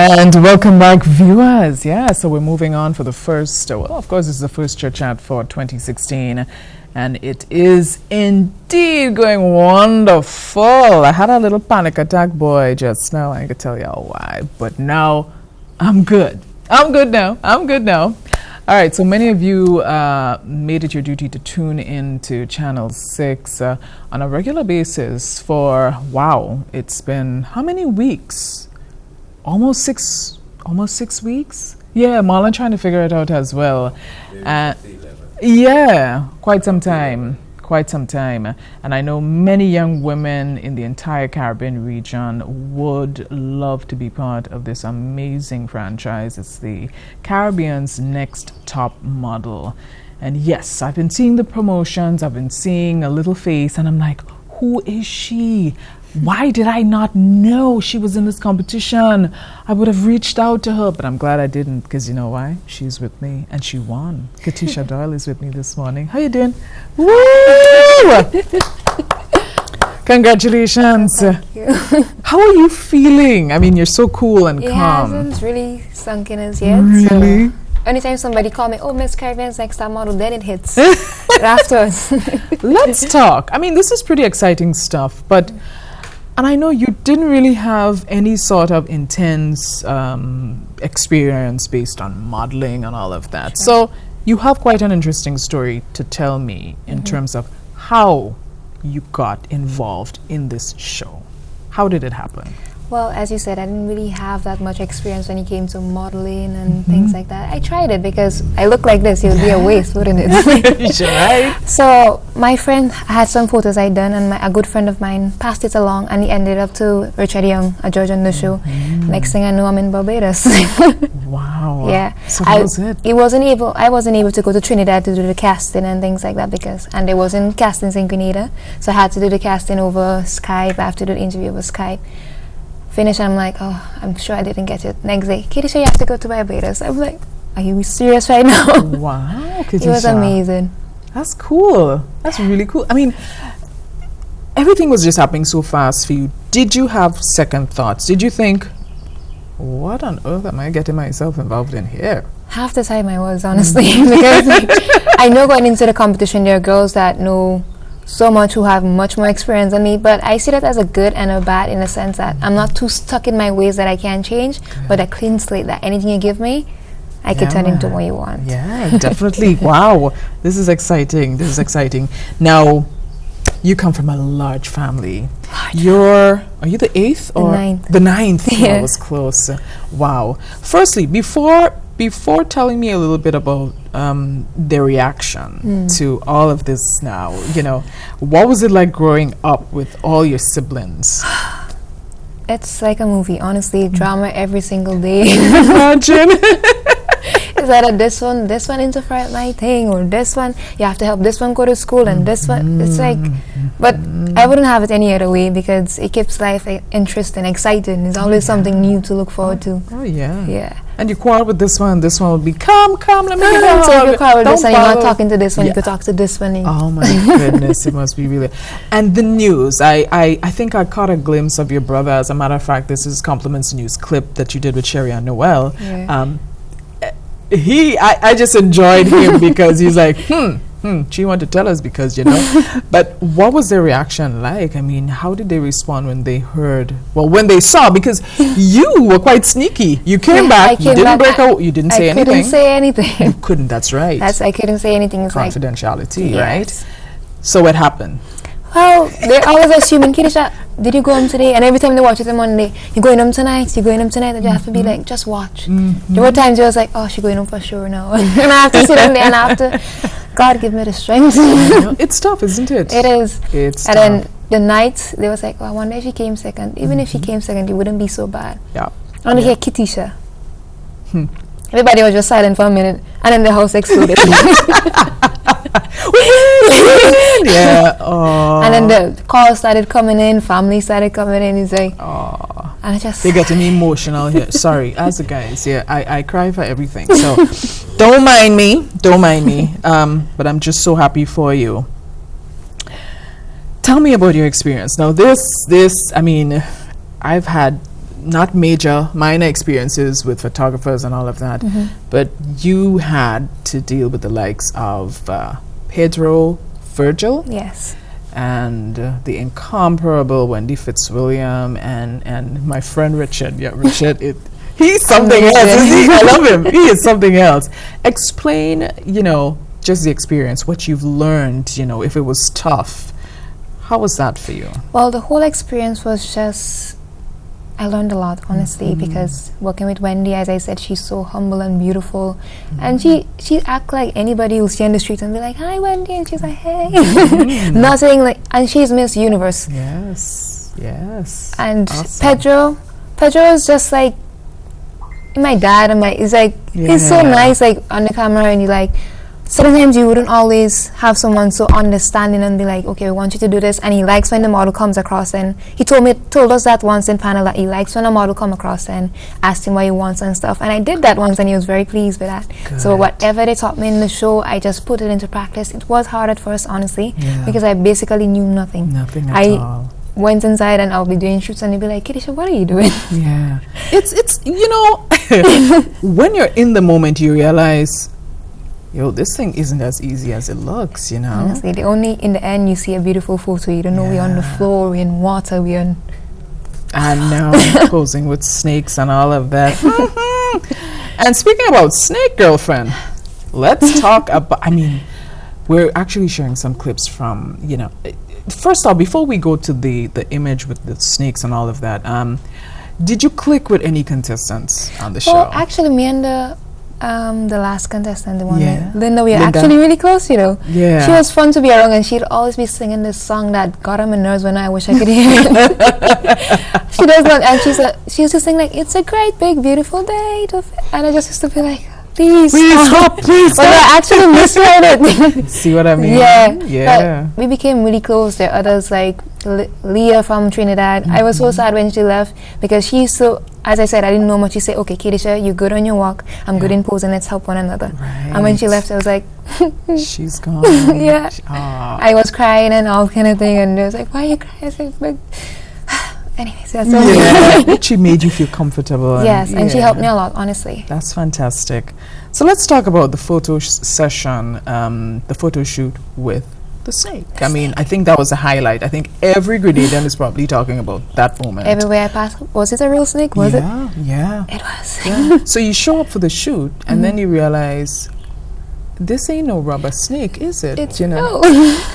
And welcome back, viewers. Yeah, so we're moving on for the first, well, of course, it's the first Chit Chat for 2016. And it is indeed going wonderful. I had a little panic attack, boy, just now. I could tell you why. But now I'm good. I'm good now. All right, so many of you made it your duty to tune in to Channel 6 on a regular basis for, wow, it's been how many weeks? Almost six weeks? Yeah, Marlon trying to figure it out as well. Yeah, quite some time. And I know many young women in the entire Caribbean region would love to be part of this amazing franchise. It's the Caribbean's Next Top Model. And yes, I've been seeing the promotions, I've been seeing a little face, and I'm like, who is she? Why did I not know she was in this competition? I would have reached out to her, but I'm glad I didn't, because you know why? She's with me, and she won. Katisha Doyle is with me this morning. How you doing? Woo! Congratulations. Thank you. How are you feeling? I mean, you're so cool and It calm. hasn't really sunk in as yet. Really? So anytime somebody call me, oh, Miss Caribbean's Next Top Model, then it hits afterwards. Let's talk. I mean, this is pretty exciting stuff, but... And I know you didn't really have any sort of intense experience based on modeling and all of that. Sure. So you have quite an interesting story to tell me in terms of how you got involved in this show. How did it happen? Well, as you said, I didn't really have that much experience when it came to modeling and things like that. I tried it because I look like this. It would be a waste, wouldn't it? Right. So my friend had some photos I'd done, and a good friend of mine passed it along, and he ended up to Richard Young, a judge on the show. Next thing I know, I'm in Barbados. Wow. Yeah. So how was it? I wasn't able to go to Trinidad to do the casting and things like that and there wasn't castings in Grenada. So I had to do the casting over Skype. I have to do the interview over Skype. Finish, I'm like, oh, I'm sure I didn't get it. Next day, Katie, you have to go to Barbados. I'm like, are you serious right now? Wow, It was amazing. That's cool. That's really cool. I mean, everything was just happening so fast for you. Did you have second thoughts? Did you think, what on earth am I getting myself involved in here? Half the time I was, honestly, because I know going into the competition, there are girls that know so much, who have much more experience than me, but I see that as a good and a bad, in the sense that I'm not too stuck in my ways that I can't change, but a clean slate that anything you give me, I can turn into what you want. Yeah, definitely. Wow, this is exciting. Now, you come from a large family. Are you the eighth or the ninth? The ninth. Yeah. I was close. Wow. Firstly, before telling me a little bit about their reaction to all of this now, you know, what was it like growing up with all your siblings? It's like a movie, honestly. Drama every single day. Imagine. It's either this one interfere with my thing, or this one, you have to help this one go to school, and this one, it's like, but I wouldn't have it any other way, because it keeps life interesting, exciting. There's always something new to look forward to. Oh, yeah. Yeah. And you quarrel with this one will be, come, let me get out. So if you quarrel with this one, you're not bother. talking to this one, you could talk to this one. Oh my goodness, it must be really. And the news, I think I caught a glimpse of your brother. As a matter of fact, this is Compliments News clip that you did with Sherry and Noel. Yeah. I just enjoyed him because he's like, she wanted to tell us because, you know. But what was their reaction like? I mean, how did they respond when they heard, when they saw, because you were quite sneaky. You came back, you didn't break out, you didn't say anything. I couldn't say anything. You couldn't, that's right. I couldn't say anything. It's confidentiality, like, right? Yes. So what happened? Well, they're always assuming, Kidisha, did you go home today? And every time they watch it on Monday, you going home tonight? And you have to be like, just watch. There were times I was like, oh, she's going home for sure now. And I have to sit down there and I have to, God give me the strength. It's tough, isn't it? It is. It's and tough. then the night, they was like, oh, I wonder if she came second. Even if she came second, it wouldn't be so bad. Yeah. I want to hear Kitisha. Everybody was just silent for a minute, and then the house exploded. Yeah. Oh. And then the calls started coming in, family started coming in. He's like, oh. And I just... They're getting emotional here. Sorry, as a guys, yeah, I cry for everything. So don't mind me. But I'm just so happy for you. Tell me about your experience. Now this, I mean, I've had not major, minor experiences with photographers and all of that, but you had to deal with the likes of Pedro, Virgil, Yes. and the incomparable Wendy Fitzwilliam, and my friend Richard. Yeah, Richard, he's something else, isn't he? I love him. He is something else. Explain, just the experience, what you've learned, if it was tough. How was that for you? Well, the whole experience was just, I learned a lot, honestly, because working with Wendy, as I said, she's so humble and beautiful. And she act like anybody who'll see on the street and be like, "Hi, Wendy," and she's like, "Hey." Nothing like, and she's Miss Universe. Yes, yes. And Awesome. Pedro is just like my dad, and he's like, he's so nice, like on the camera, and you like, sometimes you wouldn't always have someone so understanding and be like, "Okay, we want you to do this," and he likes when the model comes across, and he told us that once in panel, that he likes when a model come across and asked him what he wants and stuff, and I did that once, and he was very pleased with that. Good. So whatever they taught me in the show, I just put it into practice. It was hard at first, honestly, because I basically knew nothing. Nothing at all. Went inside and I'll be doing shoots and they'd be like, "Kitisha, what are you doing?" Yeah, it's when you're in the moment, you realize, this thing isn't as easy as it looks, Honestly, in the end, you see a beautiful photo. You don't know we're on the floor, we're in water, we're in... And now posing with snakes and all of that. And speaking about snake, girlfriend, let's talk about, we're actually sharing some clips from, first off, before we go to the image with the snakes and all of that, did you click with any contestants on the show? Well, actually, me and the last contestant, the one Yeah. Linda, we are actually really close, Yeah. She was fun to be around, and she'd always be singing this song that got on my nerves when I wish I could hear it. She does not, and she used to sing like, "It's a great, big, beautiful day," and I just used to be like, please stop, please But I actually misread it. See what I mean? Yeah. But we became really close. There are others like Leah from Trinidad. I was so sad when she left, because she used to, as I said, I didn't know much. She said, "Okay, Kitisha, you're good on your walk. I'm good in posing. Let's help one another." Right. And when she left, I was like, she's gone. Yeah. I was crying and all kind of thing, and I was like, "Why are you crying?" I said, "But..." Anyways, that's all. She made you feel comfortable. Yes, and she helped me a lot, honestly. That's fantastic. So let's talk about the photo session, the photo shoot with the snake. I think that was a highlight. I think every Grenadian is probably talking about that moment. Everywhere I passed, was it a real snake? Was it? Yeah. It was. Yeah. So you show up for the shoot, and then you realize, this ain't no rubber snake, is it? It's real.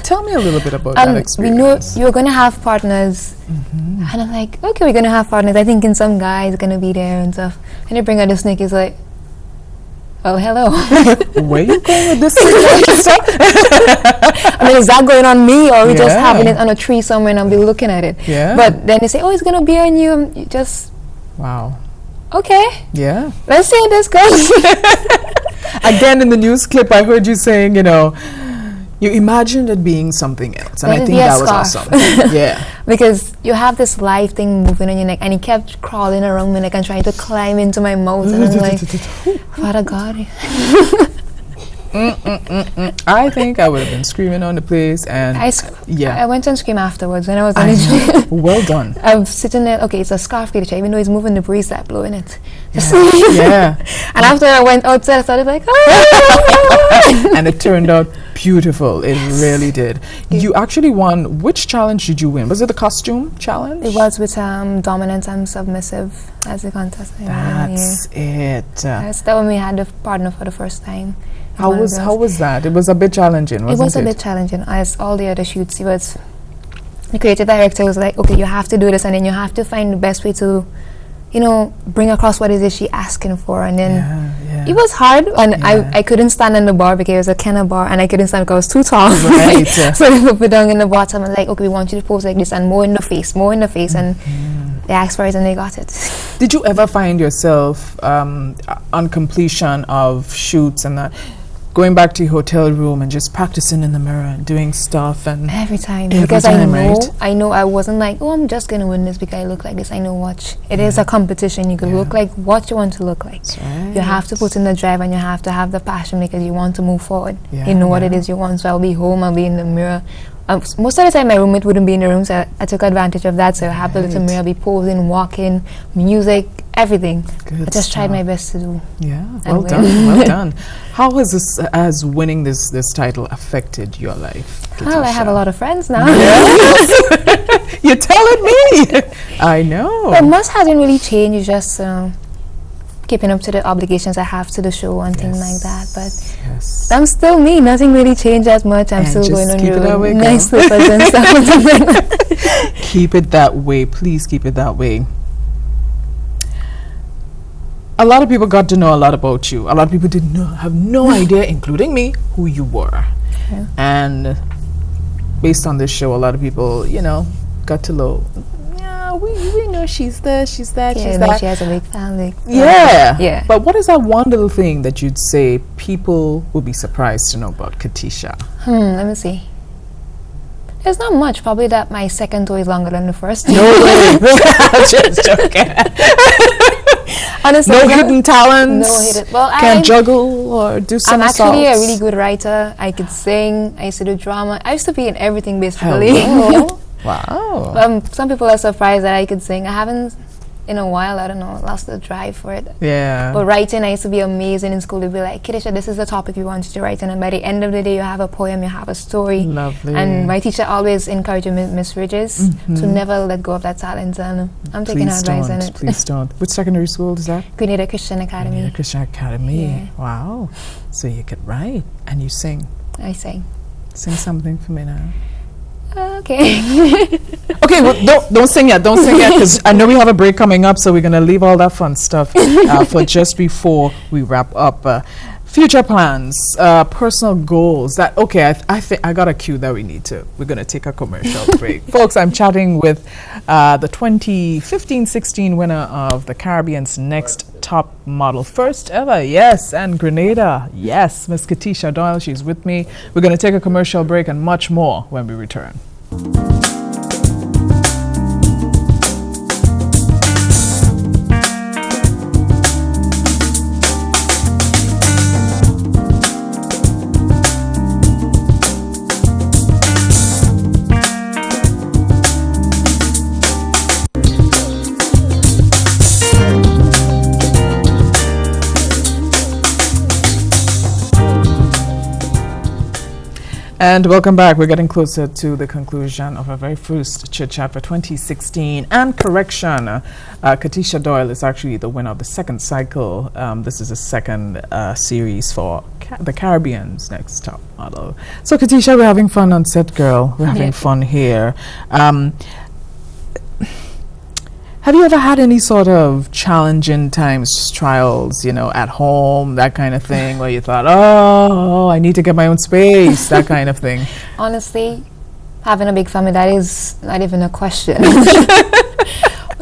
Tell me a little bit about that experience. We know you're going to have partners. And I'm like, okay, we're going to have partners. I think some guys are going to be there and stuff. And they bring out the snake. It's like, oh, hello. Where you going with this snake? Is that going on me, or are we just having it on a tree somewhere and I'll be looking at it? Yeah. But then they say, "Oh, it's going to be on you." You just... Wow. Okay. Yeah. Let's see how this goes. Again, in the news clip, I heard you saying, you imagined it being something else, and I think that was awesome. Yeah. Because you have this live thing moving on your neck, and he kept crawling around my neck and trying to climb into my mouth, and I'm like, Father God. I think I would have been screaming on the place, and I went and screamed afterwards when I was on it. Well done. I'm sitting there, okay, it's a scarf, even though he's moving, the breeze that blowing it. Yeah. And after I went outside, I started like, oh! And it turned out beautiful. It really did. You actually won. Which challenge did you win? Was it the costume challenge? It was with dominant and submissive as the contest. That's it. Yes, that when we had the partner for the first time. How was that? It was a bit challenging, wasn't it? It was a bit challenging, as all the other shoots. It was, the creative director was like, okay, you have to do this, and then you have to find the best way to, bring across what it is she's asking for. And then it was hard, and I couldn't stand on the bar because it was a kind of bar, and I couldn't stand because I was too tall. Right. So they put me down in the bottom and like, okay, we want you to pose like this and more in the face, and they asked for it and they got it. Did you ever find yourself on completion of shoots and that, going back to your hotel room and just practicing in the mirror and doing stuff? And every time, because I know I wasn't like, oh, I'm just gonna win this because I look like this. I know what it is, a competition. You can look like what you want to look like. Right. You have to put in the drive, and you have to have the passion because you want to move forward. You know what it is you want. So I'll be home, I'll be in the mirror Most of the time my roommate wouldn't be in the room, so I took advantage of that. So I have a little mirror, be posing, walking, music, everything. Good I just tried stuff. my best to do. Yeah, and well win. done, well done. How has winning this title affected your life, Well, I have a Katisha? lot of friends now. Yes. You're telling me. I know. But much hasn't really changed. It's just keeping up to the obligations I have to the show and things like that. But Yes. I'm still me. Nothing really changed as much. I'm And still just going on keep it that your way, nice girl. slippers and stuff. And things like that. Keep it that way. Please keep it that way. A lot of people got to know a lot about you. A lot of people have no idea, including me, who you were. Yeah. And based on this show, a lot of people, got to know. Yeah, we know she's this, she's that, Yeah, she's no, that. she has a big family. Yeah. Yeah. But what is that one little thing that you'd say people would be surprised to know about Katisha? Let me see. There's not much. Probably that my second toe is longer than the first. No way. Just joking. Honestly, No I don't- hidden talents. No hidden. Well, Can't juggle or do I'm somersaults. actually a really good writer. I could sing. I used to do drama. I used to be in everything basically. Hello. Wow. Some people are surprised that I could sing. I haven't in a while. I don't know. Lost the drive for it. Yeah. But writing, I used to be amazing in school. They'd be like, Katisha, this is the topic we want you to write. And then by the end of the day, you have a poem, you have a story. Lovely. And my teacher always encouraged me, Miss Ridges, to never let go of that talent. And I'm taking her Please advice on don't. it. Please don't. Which secondary school is that? Grenada Christian Academy. The Christian Academy. Yeah. Wow. So you could write and you sing. I sang. Sing something for me now. Okay. Okay, well, don't sing yet. Don't sing yet, because I know we have a break coming up, so we're gonna leave all that fun stuff for just before we wrap up. Future plans, personal goals. I think I got a cue that we need to. We're gonna take a commercial break, folks. I'm chatting with the 2015-16 winner of the Caribbean's Next Top Model, first ever. Yes, and Grenada. Yes, Miss Katisha Doyle. She's with me. We're gonna take a commercial break and much more when we return. And welcome back. We're getting closer to the conclusion of our very first Chit Chat for 2016. And correction, Katisha Doyle is actually the winner of the second cycle. This is the second series for the Caribbean's Next Top Model. So Katisha, we're having fun on set, girl. We're having fun here. Have you ever had any sort of challenging times, trials, at home, that kind of thing, where you thought, oh, I need to get my own space, that kind of thing? Honestly, having a big family, that is not even a question.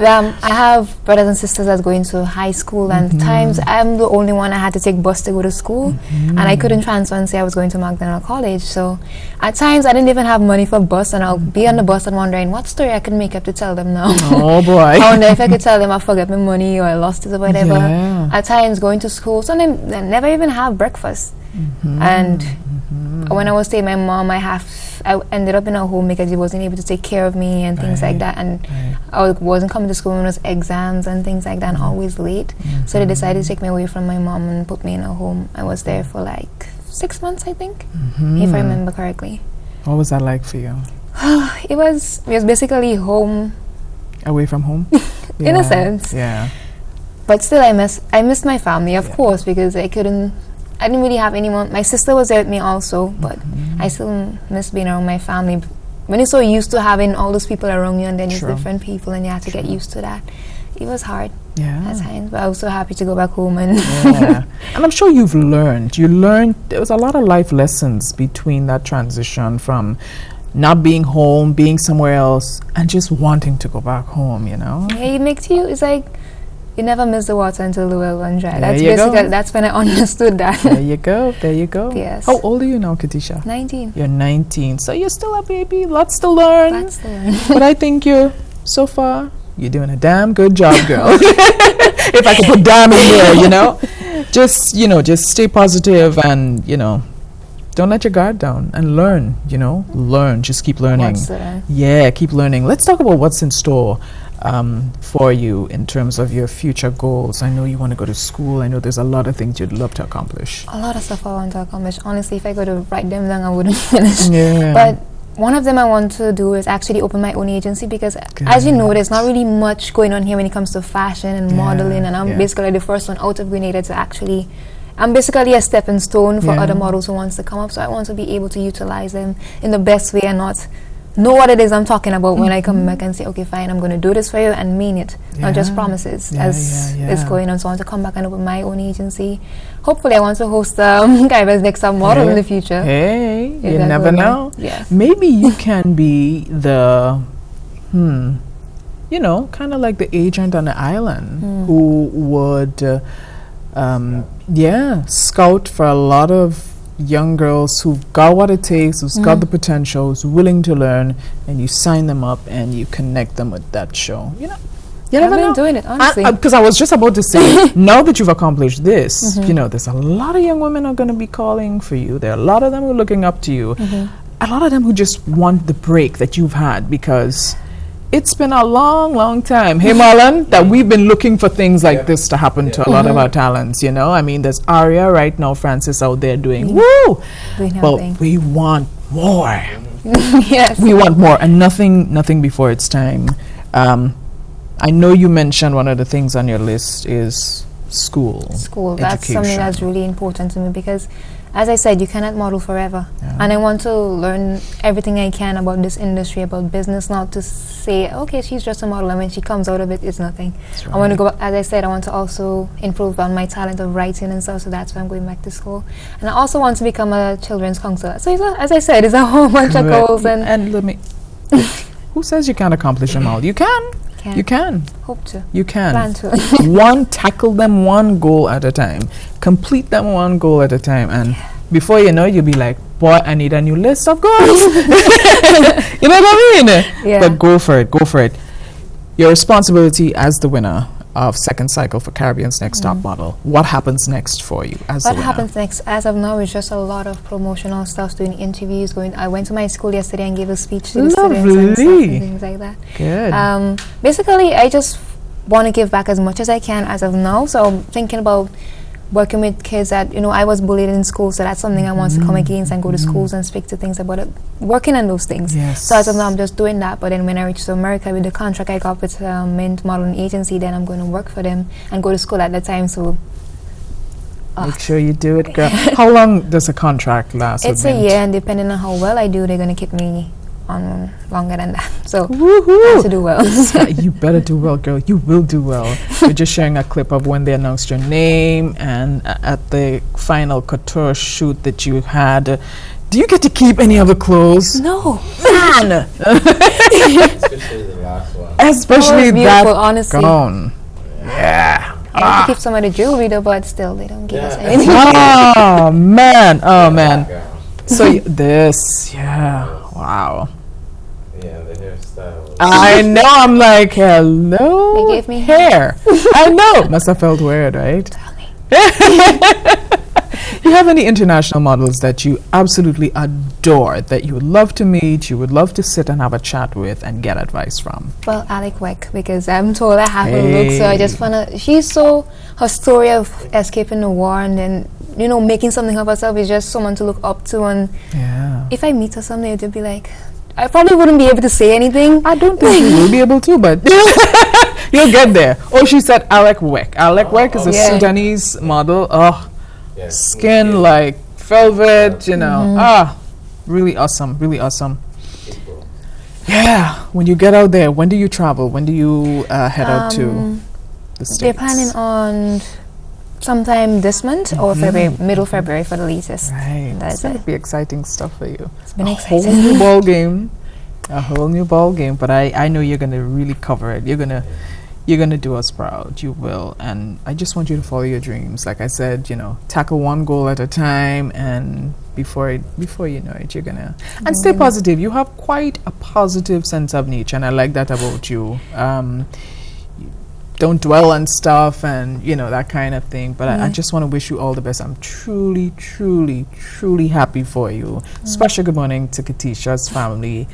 I have brothers and sisters that's going to high school, and times I'm the only one I had to take bus to go to school, and I couldn't transfer and say I was going to McDonald College. So at times I didn't even have money for bus, and I'll be on the bus and wondering what story I could make up to tell them now. Oh boy. I wonder if I could tell them I forgot my money or I lost it or whatever. Yeah. At times going to school, sometimes I never even have breakfast. And when I was staying with my mom, I ended up in a home because he wasn't able to take care of me and things like that. And I wasn't coming to school when it was exams and things like that, and always late. So they decided to take me away from my mom and put me in a home. I was there for like 6 months, I think, if I remember correctly. What was that like for you? It was basically home. Away from home? In a sense. Yeah. But still, I missed my family, of course, because I didn't really have anyone. My sister was there with me also, but I still miss being around my family. When you're so used to having all those people around you, and then there's different people, and you have to get used to that. It was hard at times, but I was so happy to go back home. And And I'm sure you learned. There was a lot of life lessons between that transition from not being home, being somewhere else, and just wanting to go back home, Yeah, it makes you, it's like, you never miss the water until the well runs dry. That's when I understood that. There you go. There you go. Yes. How old are you now, Katisha? 19. You're 19. So you're still a baby. Lots to learn. Lots to learn. But I think so far, you're doing a damn good job, girl. If I could put damn in there, Just stay positive and, don't let your guard down and learn, learn. Just keep learning. Yeah, keep learning. Let's talk about what's in store for you in terms of your future goals. I know you want to go to school. I know there's a lot of things you'd love to accomplish. A lot of stuff I want to accomplish. Honestly, if I go to write them down, I wouldn't finish. Yeah. But one of them I want to do is actually open my own agency, because as you know, there's not really much going on here when it comes to fashion and modeling, and I'm basically the first one out of Grenada to actually, I'm basically a stepping stone for other models who wants to come up. So I want to be able to utilize them in the best way and not know what it is I'm talking about when I come back and say, okay, fine, I'm going to do this for you, and mean it, not just promises as it's going on. So I want to come back and open my own agency. Hopefully I want to host Kaiba's Next Top Model in the future. Hey, you never know. Yes. Maybe you can be the kind of like the agent on the island who would scout for a lot of young girls who've got what it takes, who's got the potential, who's willing to learn, and you sign them up and you connect them with that show. I've been doing it, honestly. Because I was just about to say, now that you've accomplished this, there's a lot of young women are going to be calling for you. There are a lot of them who are looking up to you. A lot of them who just want the break that you've had, because it's been a long, long time, hey Marlon, that we've been looking for things like this to happen to a lot of our talents, I mean, there's Aria right now, Francis out there doing woo, but we want more. Yes, we want more, and nothing before its time. I know you mentioned one of the things on your list is school. That's something that's really important to me, because as I said, you cannot model forever, and I want to learn everything I can about this industry, about business, not to say, okay, she's just a model, and when she comes out of it, it's nothing. Right. I want to go, as I said, I want to also improve on my talent of writing and stuff, so that's why I'm going back to school. And I also want to become a children's counselor. So as I said, it's a whole bunch of goals. And let me, who says you can't accomplish them all? You can. You can. Hope to. You can. Plan to. Tackle them one goal at a time. Complete them one goal at a time. And before you know, you'll be like, boy, I need a new list of goals. You know what I mean? Yeah. But go for it. Your responsibility as the winner of second cycle for Caribbean's Next Top Model. What happens next for you as the winner? What happens next, as of now, is just a lot of promotional stuff, doing interviews, I went to my school yesterday and gave a speech to the students and stuff and things like that. Good. Basically, I just want to give back as much as I can as of now. So I'm thinking about working with kids that, I was bullied in school, so that's something I want to come against and go to schools and speak to things about it, working on those things. Yes. So as of now, I'm just doing that. But then when I reach to America with the contract I got with Mint Modeling Agency, then I'm going to work for them and go to school at that time. So make sure you do it, girl. How long does a contract last? It's a year, and depending on how well I do, they're going to keep me on longer than that. So I have to do well. You better do well, girl. You will do well. We're just sharing a clip of when they announced your name and at the final couture shoot that you had. Do you get to keep any of the clothes? No. Man! Especially the last one. Especially that honestly. Gown. Yeah. I have to keep some of the jewelry though, but still they don't give us anything. Oh man. So wow. Yeah, the hairstyle. I know. I'm like, hello. They gave me hair. I know. Must have felt weird, right? Tell me. You have any international models that you absolutely adore, that you would love to meet, you would love to sit and have a chat with and get advice from? Well, Alec Weck, because I'm told I have a look, so I just wanna. Her story of escaping the war and then making something of herself is just someone to look up to. And if I meet her someday, it'd be like, I probably wouldn't be able to say anything. I don't think you will be able to, but you'll get there. Oh, she said Alec Weck. Alec Weck is a Sudanese model. Oh, skin like velvet, really awesome, really awesome. Yeah, when you get out there, when do you travel? When do you head out to the States? They're planning on sometime this month or February, middle February for the latest. Right, it's going to be exciting stuff for you. It's been A exciting. whole new ball game, but I know you're going to really cover it. You're going to do us proud. You will. And I just want you to follow your dreams. Like I said, tackle one goal at a time, and before you know it, you're going to... And stay positive. You have quite a positive sense of nature, and I like that about you. don't dwell on stuff and, you know, that kind of thing. But I just want to wish you all the best. I'm truly, truly, truly happy for you. Special good morning to Katisha's family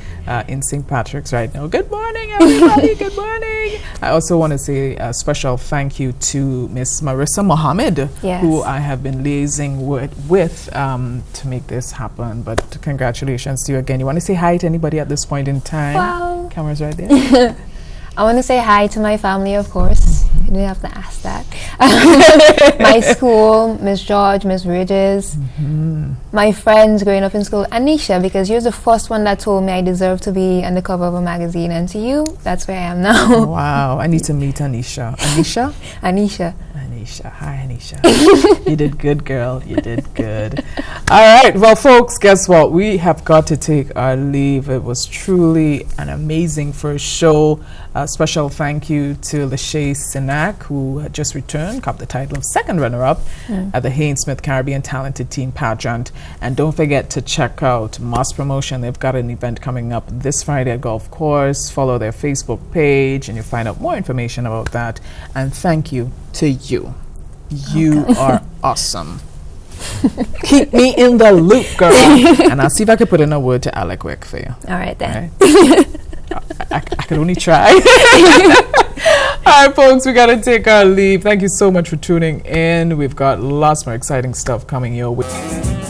in St. Patrick's right now. Good morning, everybody. Good morning. I also want to say a special thank you to Miss Marissa Mohammed, Yes. who I have been liaising with to make this happen. But congratulations to you again. You want to say hi to anybody at this point in time? Wow. Camera's right there. I want to say hi to my family, of course. You didn't have to ask that. My school, Miss George, Miss Ridges, my friends growing up in school, Anisha, because you're the first one that told me I deserve to be on the cover of a magazine, and to you, that's where I am now. Wow, I need to meet Anisha. Anisha? Anisha. Anisha. Hi, Anisha. You did good, girl. You did good. All right. Well, folks, guess what? We have got to take our leave. It was truly an amazing first show. A special thank you to Lachey Sinak, who had just returned, got the title of second runner-up at the Haynes Smith Caribbean Talented Teen Pageant. And don't forget to check out Moss Promotion. They've got an event coming up this Friday at Golf Course. Follow their Facebook page and you'll find out more information about that. And thank you to you. You are awesome. Keep me in the loop, girl. And I'll see if I can put in a word to Alec Wick for you. All right, then. Right? I could only try. All right, folks, we got to take our leave. Thank you so much for tuning in. We've got lots more exciting stuff coming your way.